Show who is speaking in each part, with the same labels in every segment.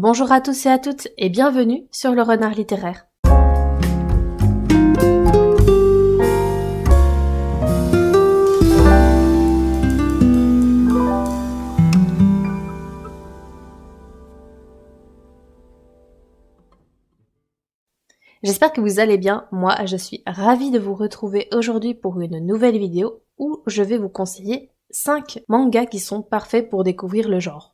Speaker 1: Bonjour à tous et à toutes et bienvenue sur le Renard littéraire. J'espère que vous allez bien, moi je suis ravie de vous retrouver aujourd'hui pour une nouvelle vidéo où je vais vous conseiller 5 mangas qui sont parfaits pour découvrir le genre.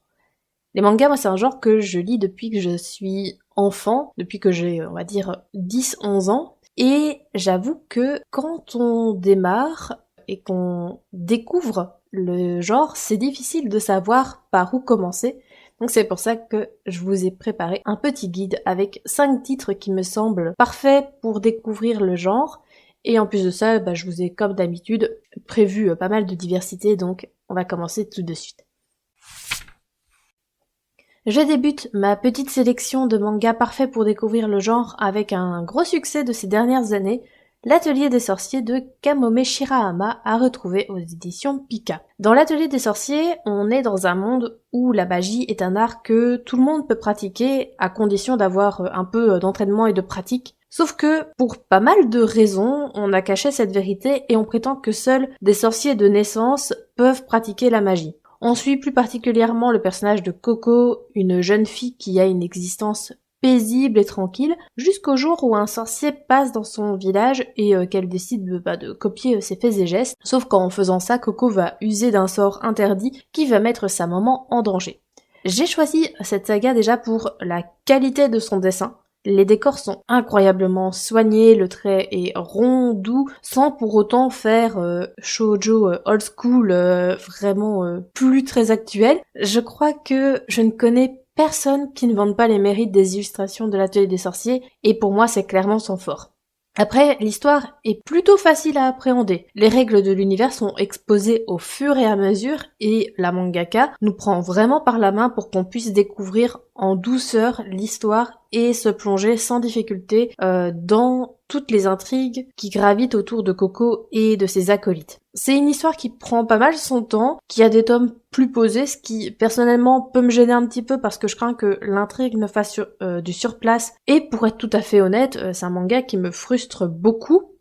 Speaker 1: Les mangas, moi c'est un genre que je lis depuis que je suis enfant, depuis que j'ai on va dire 10-11 ans, et j'avoue que quand on démarre et qu'on découvre le genre, c'est difficile de savoir par où commencer. Donc c'est pour ça que je vous ai préparé un petit guide avec 5 titres qui me semblent parfaits pour découvrir le genre. Et en plus de ça, je vous ai comme d'habitude prévu pas mal de diversité, donc on va commencer tout de suite. Je débute ma petite sélection de mangas parfaits pour découvrir le genre avec un gros succès de ces dernières années, L'Atelier des sorciers de Kamome Shirahama à retrouver aux éditions Pika. Dans l'Atelier des sorciers, on est dans un monde où la magie est un art que tout le monde peut pratiquer à condition d'avoir un peu d'entraînement et de pratique. Sauf que, pour pas mal de raisons, on a caché cette vérité et on prétend que seuls des sorciers de naissance peuvent pratiquer la magie. On suit plus particulièrement le personnage de Coco, une jeune fille qui a une existence paisible et tranquille, jusqu'au jour où un sorcier passe dans son village et qu'elle décide de copier ses faits et gestes, sauf qu'en faisant ça, Coco va user d'un sort interdit qui va mettre sa maman en danger. J'ai choisi cette saga déjà pour la qualité de son dessin. Les décors sont incroyablement soignés, le trait est rond, doux, sans pour autant faire shoujo old school, vraiment plus très actuel. Je crois que je ne connais personne qui ne vante pas les mérites des illustrations de l'Atelier des sorciers, et pour moi c'est clairement son fort. Après, l'histoire est plutôt facile à appréhender. Les règles de l'univers sont exposées au fur et à mesure et la mangaka nous prend vraiment par la main pour qu'on puisse découvrir en douceur l'histoire et se plonger sans difficulté dans toutes les intrigues qui gravitent autour de Coco et de ses acolytes. C'est une histoire qui prend pas mal son temps, qui a des tomes plus posés, ce qui personnellement peut me gêner un petit peu parce que je crains que l'intrigue me fasse du surplace. Et pour être tout à fait honnête, c'est un manga qui me frustre beaucoup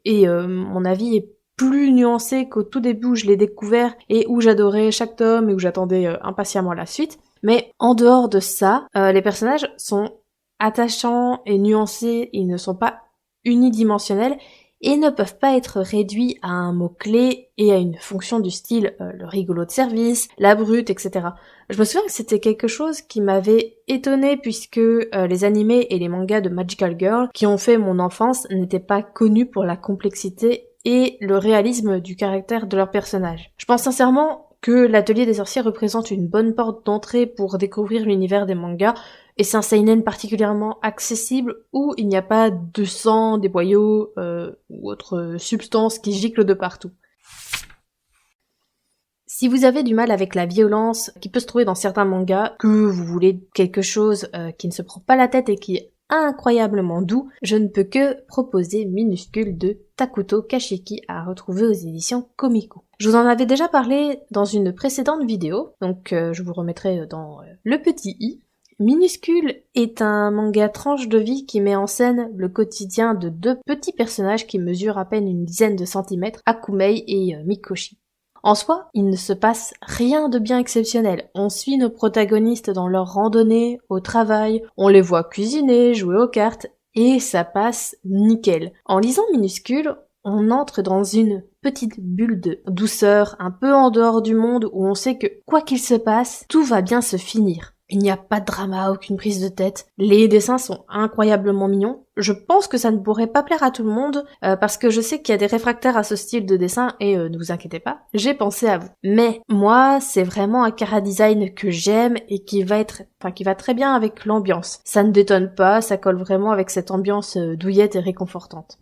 Speaker 1: et mon avis est plus nuancé qu'au tout début où je l'ai découvert et où j'adorais chaque tome et où j'attendais impatiemment la suite. Mais en dehors de ça, les personnages sont attachants et nuancés, ils ne sont pas unidimensionnels et ne peuvent pas être réduits à un mot-clé et à une fonction du style le rigolo de service, la brute, etc. Je me souviens que c'était quelque chose qui m'avait étonnée puisque les animés et les mangas de Magical Girl qui ont fait mon enfance n'étaient pas connus pour la complexité et le réalisme du caractère de leurs personnages. Je pense sincèrement que l'Atelier des sorciers représente une bonne porte d'entrée pour découvrir l'univers des mangas, et c'est un seinen particulièrement accessible où il n'y a pas de sang, des boyaux ou autres substances qui giclent de partout. Si vous avez du mal avec la violence qui peut se trouver dans certains mangas, que vous voulez quelque chose qui ne se prend pas la tête et qui est incroyablement doux, je ne peux que proposer Minuscule de Takuto Kashiki à retrouver aux éditions Komiko. Je vous en avais déjà parlé dans une précédente vidéo, donc je vous remettrai dans le petit i. Minuscule est un manga tranche de vie qui met en scène le quotidien de 2 petits personnages qui mesurent à peine une dizaine de centimètres, Akumei et Mikoshi. En soi, il ne se passe rien de bien exceptionnel. On suit nos protagonistes dans leur randonnée, au travail, on les voit cuisiner, jouer aux cartes, et ça passe nickel. En lisant Minuscule, on entre dans une petite bulle de douceur, un peu en dehors du monde, où on sait que, quoi qu'il se passe, tout va bien se finir. Il n'y a pas de drama, aucune prise de tête. Les dessins sont incroyablement mignons. Je pense que ça ne pourrait pas plaire à tout le monde, parce que je sais qu'il y a des réfractaires à ce style de dessin, et ne vous inquiétez pas, j'ai pensé à vous. Mais moi, c'est vraiment un chara-design que j'aime, et qui va très bien avec l'ambiance. Ça ne détonne pas, ça colle vraiment avec cette ambiance douillette et réconfortante.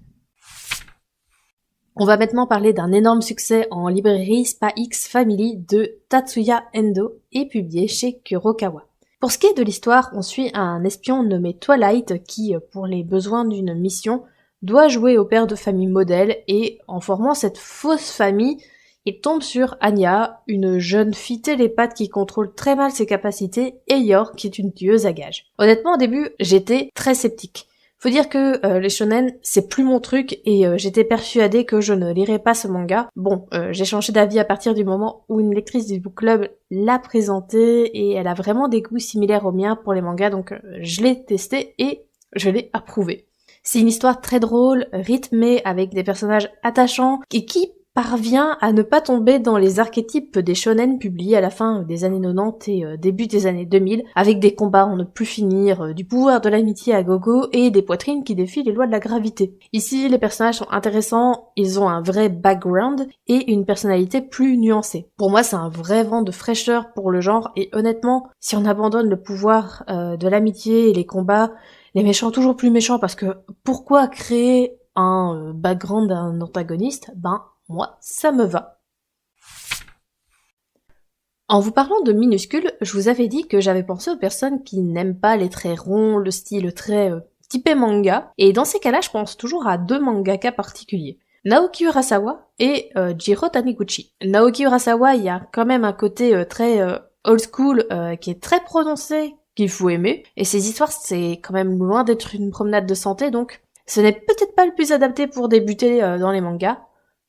Speaker 1: On va maintenant parler d'un énorme succès en librairie, Spy X Family de Tatsuya Endo, et publié chez Kurokawa. Pour ce qui est de l'histoire, on suit un espion nommé Twilight qui, pour les besoins d'une mission, doit jouer au père de famille modèle et, en formant cette fausse famille, et tombe sur Anya, une jeune fille télépathe qui contrôle très mal ses capacités, et Yor, qui est une tueuse à gages. Honnêtement, au début, j'étais très sceptique. Faut dire que les shonen, c'est plus mon truc, et j'étais persuadée que je ne lirais pas ce manga. Bon, j'ai changé d'avis à partir du moment où une lectrice du book club l'a présenté, et elle a vraiment des goûts similaires aux miens pour les mangas, donc je l'ai testé et je l'ai approuvé. C'est une histoire très drôle, rythmée, avec des personnages attachants, et qui parvient à ne pas tomber dans les archétypes des shonen publiés à la fin des années 90 et début des années 2000, avec des combats en ne plus finir, du pouvoir de l'amitié à gogo et des poitrines qui défient les lois de la gravité. Ici, les personnages sont intéressants, ils ont un vrai background et une personnalité plus nuancée. Pour moi, c'est un vrai vent de fraîcheur pour le genre, et honnêtement, si on abandonne le pouvoir de l'amitié et les combats, les méchants toujours plus méchants, parce que pourquoi créer un background d'un antagoniste? Moi, ça me va. En vous parlant de minuscules, je vous avais dit que j'avais pensé aux personnes qui n'aiment pas les traits ronds, le style très typé manga, et dans ces cas-là, je pense toujours à 2 mangaka particuliers. Naoki Urasawa et Jiro Taniguchi. Naoki Urasawa, il y a quand même un côté très old school qui est très prononcé, qu'il faut aimer, et ses histoires, c'est quand même loin d'être une promenade de santé, donc ce n'est peut-être pas le plus adapté pour débuter dans les mangas.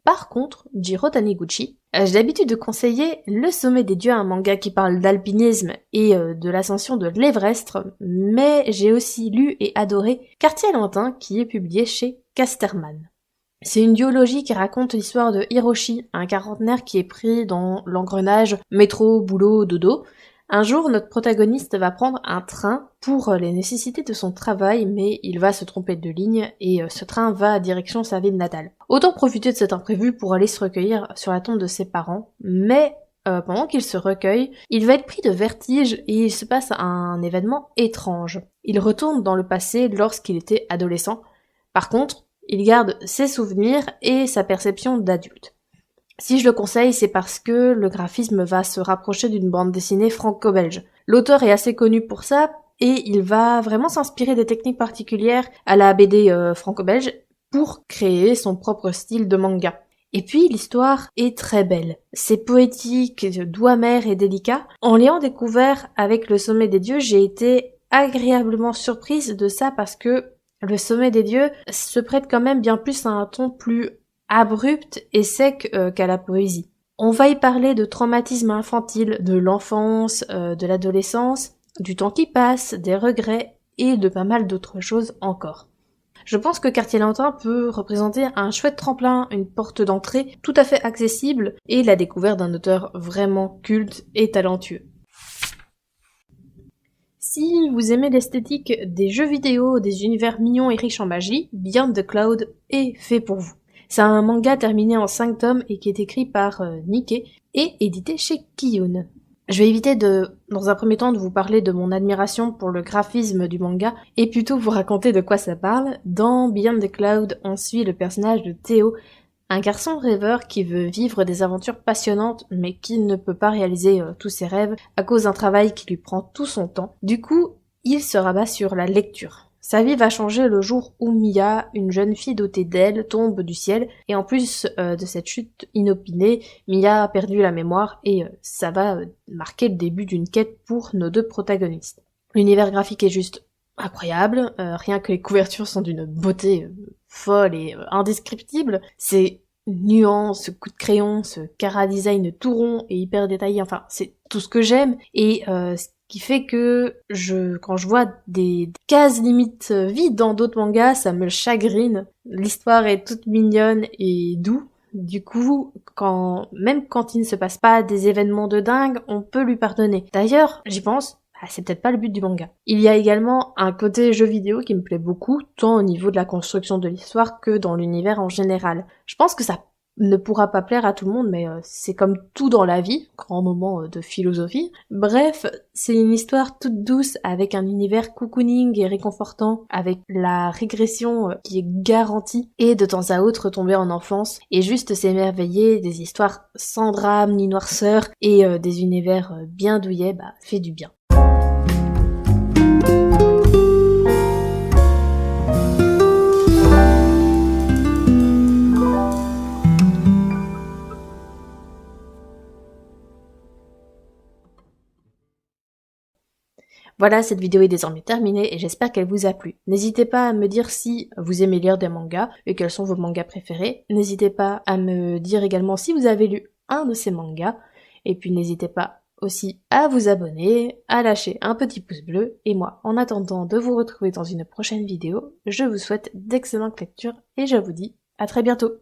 Speaker 1: Par contre, Jiro Taniguchi, j'ai l'habitude de conseiller Le Sommet des Dieux, un manga qui parle d'alpinisme et de l'ascension de l'Everest, mais j'ai aussi lu et adoré Quartier Lointain, qui est publié chez Casterman. C'est une duologie qui raconte l'histoire de Hiroshi, un quarantenaire qui est pris dans l'engrenage métro, boulot, dodo. Un jour, notre protagoniste va prendre un train pour les nécessités de son travail, mais il va se tromper de ligne et ce train va direction sa ville natale. Autant profiter de cet imprévu pour aller se recueillir sur la tombe de ses parents, mais pendant qu'il se recueille, il va être pris de vertige et il se passe un événement étrange. Il retourne dans le passé lorsqu'il était adolescent. Par contre, il garde ses souvenirs et sa perception d'adulte. Si je le conseille, c'est parce que le graphisme va se rapprocher d'une bande dessinée franco-belge. L'auteur est assez connu pour ça, et il va vraiment s'inspirer des techniques particulières à la BD franco-belge pour créer son propre style de manga. Et puis l'histoire est très belle. C'est poétique, doux, amer et délicat. En l'ayant découvert avec Le Sommet des Dieux, j'ai été agréablement surprise de ça parce que Le Sommet des Dieux se prête quand même bien plus à un ton plus abrupt et sec qu'à la poésie. On va y parler de traumatisme infantile, de l'enfance, de l'adolescence, du temps qui passe, des regrets et de pas mal d'autres choses encore. Je pense que Quartier Lointain peut représenter un chouette tremplin, une porte d'entrée tout à fait accessible et la découverte d'un auteur vraiment culte et talentueux. Si vous aimez l'esthétique des jeux vidéo, des univers mignons et riches en magie, Beyond the Cloud est fait pour vous. C'est un manga terminé en 5 tomes et qui est écrit par Nikkei et édité chez Kiyun. Je vais éviter dans un premier temps, de vous parler de mon admiration pour le graphisme du manga et plutôt vous raconter de quoi ça parle. Dans Beyond the Cloud, on suit le personnage de Théo, un garçon rêveur qui veut vivre des aventures passionnantes mais qui ne peut pas réaliser tous ses rêves à cause d'un travail qui lui prend tout son temps. Du coup, il se rabat sur la lecture. Sa vie va changer le jour où Mia, une jeune fille dotée d'ailes, tombe du ciel, et en plus de cette chute inopinée, Mia a perdu la mémoire, et ça va marquer le début d'une quête pour nos 2 protagonistes. L'univers graphique est juste incroyable, rien que les couvertures sont d'une beauté folle et indescriptible. C'est nuances, ce coup de crayon, ce chara-design tout rond et hyper détaillé, enfin c'est tout ce que j'aime, et ce qui fait que quand je vois des cases limite vides dans d'autres mangas, ça me chagrine. L'histoire est toute mignonne et doux. Du coup, même quand il ne se passe pas des événements de dingue, on peut lui pardonner. D'ailleurs, j'y pense, c'est peut-être pas le but du manga. Il y a également un côté jeu vidéo qui me plaît beaucoup, tant au niveau de la construction de l'histoire que dans l'univers en général. Je pense que ça ne pourra pas plaire à tout le monde, mais c'est comme tout dans la vie, grand moment de philosophie. Bref, c'est une histoire toute douce avec un univers cocooning et réconfortant, avec la régression qui est garantie, et de temps à autre tomber en enfance, et juste s'émerveiller des histoires sans drame ni noirceur, et des univers bien douillets, fait du bien. Voilà, cette vidéo est désormais terminée et j'espère qu'elle vous a plu. N'hésitez pas à me dire si vous aimez lire des mangas et quels sont vos mangas préférés. N'hésitez pas à me dire également si vous avez lu un de ces mangas. Et puis n'hésitez pas aussi à vous abonner, à lâcher un petit pouce bleu. Et moi, en attendant de vous retrouver dans une prochaine vidéo, je vous souhaite d'excellentes lectures et je vous dis à très bientôt.